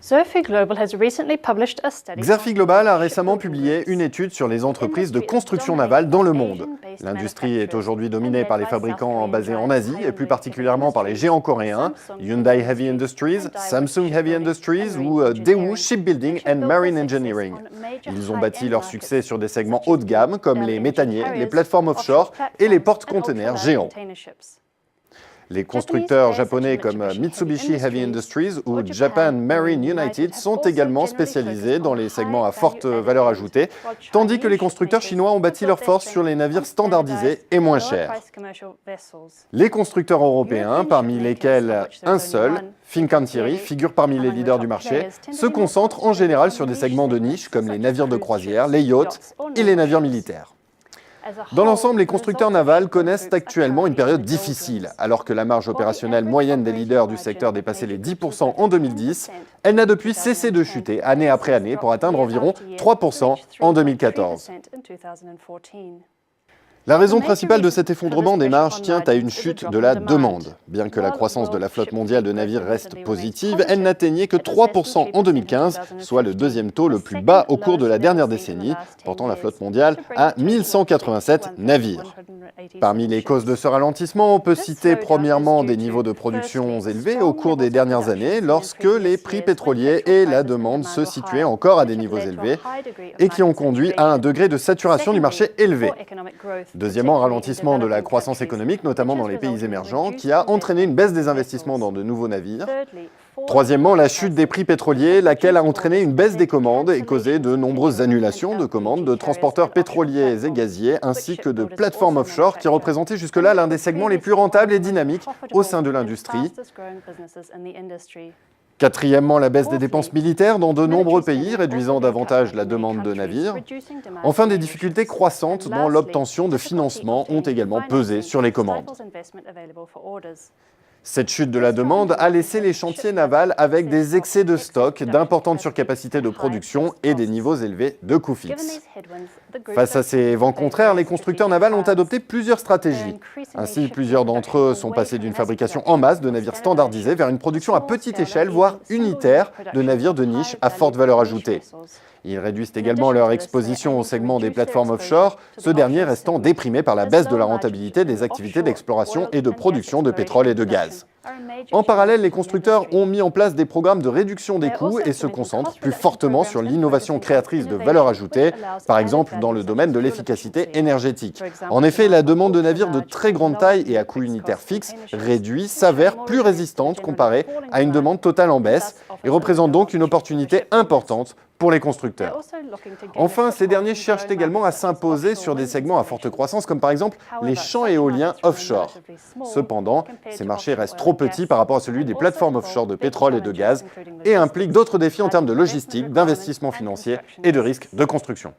Xerfi Global a récemment publié une étude sur les entreprises de construction navale dans le monde. L'industrie est aujourd'hui dominée par les fabricants basés en Asie et plus particulièrement par les géants coréens, Hyundai Heavy Industries, Samsung Heavy Industries ou Daewoo Shipbuilding and Marine Engineering. Ils ont bâti leur succès sur des segments haut de gamme comme les méthaniers, les plateformes offshore et les porte-containers géants. Les constructeurs japonais comme Mitsubishi Heavy Industries ou Japan Marine United sont également spécialisés dans les segments à forte valeur ajoutée, tandis que les constructeurs chinois ont bâti leur force sur les navires standardisés et moins chers. Les constructeurs européens, parmi lesquels un seul, Fincantieri, figure parmi les leaders du marché, se concentrent en général sur des segments de niche comme les navires de croisière, les yachts et les navires militaires. Dans l'ensemble, les constructeurs navals connaissent actuellement une période difficile. Alors que la marge opérationnelle moyenne des leaders du secteur dépassait les 10% en 2010, elle n'a depuis cessé de chuter année après année pour atteindre environ 3% en 2014. La raison principale de cet effondrement des marges tient à une chute de la demande. Bien que la croissance de la flotte mondiale de navires reste positive, elle n'atteignait que 3% en 2015, soit le deuxième taux le plus bas au cours de la dernière décennie, portant la flotte mondiale à 1187 navires. Parmi les causes de ce ralentissement, on peut citer premièrement des niveaux de production élevés au cours des dernières années, lorsque les prix pétroliers et la demande se situaient encore à des niveaux élevés et qui ont conduit à un degré de saturation du marché élevé. Deuxièmement, ralentissement de la croissance économique, notamment dans les pays émergents, qui a entraîné une baisse des investissements dans de nouveaux navires. Troisièmement, la chute des prix pétroliers, laquelle a entraîné une baisse des commandes et causé de nombreuses annulations de commandes de transporteurs pétroliers et gaziers, ainsi que de plateformes offshore, qui représentaient jusque-là l'un des segments les plus rentables et dynamiques au sein de l'industrie. Quatrièmement, la baisse des dépenses militaires dans de nombreux pays, réduisant davantage la demande de navires. Enfin, des difficultés croissantes dans l'obtention de financement ont également pesé sur les commandes. Cette chute de la demande a laissé les chantiers navals avec des excès de stock, d'importantes surcapacités de production et des niveaux élevés de coûts fixes. Face à ces vents contraires, les constructeurs navals ont adopté plusieurs stratégies. Ainsi, plusieurs d'entre eux sont passés d'une fabrication en masse de navires standardisés vers une production à petite échelle, voire unitaire, de navires de niche à forte valeur ajoutée. Ils réduisent également leur exposition au segment des plateformes offshore, ce dernier restant déprimé par la baisse de la rentabilité des activités d'exploration et de production de pétrole et de gaz. En parallèle, les constructeurs ont mis en place des programmes de réduction des coûts et se concentrent plus fortement sur l'innovation créatrice de valeur ajoutée, par exemple dans le domaine de l'efficacité énergétique. En effet, la demande de navires de très grande taille et à coût unitaire fixe réduit s'avère plus résistante comparée à une demande totale en baisse et représente donc une opportunité importante pour les constructeurs. Enfin, ces derniers cherchent également à s'imposer sur des segments à forte croissance, comme par exemple les champs éoliens offshore. Cependant, ces marchés restent trop petits par rapport à celui des plateformes offshore de pétrole et de gaz et impliquent d'autres défis en termes de logistique, d'investissement financier et de risques de construction.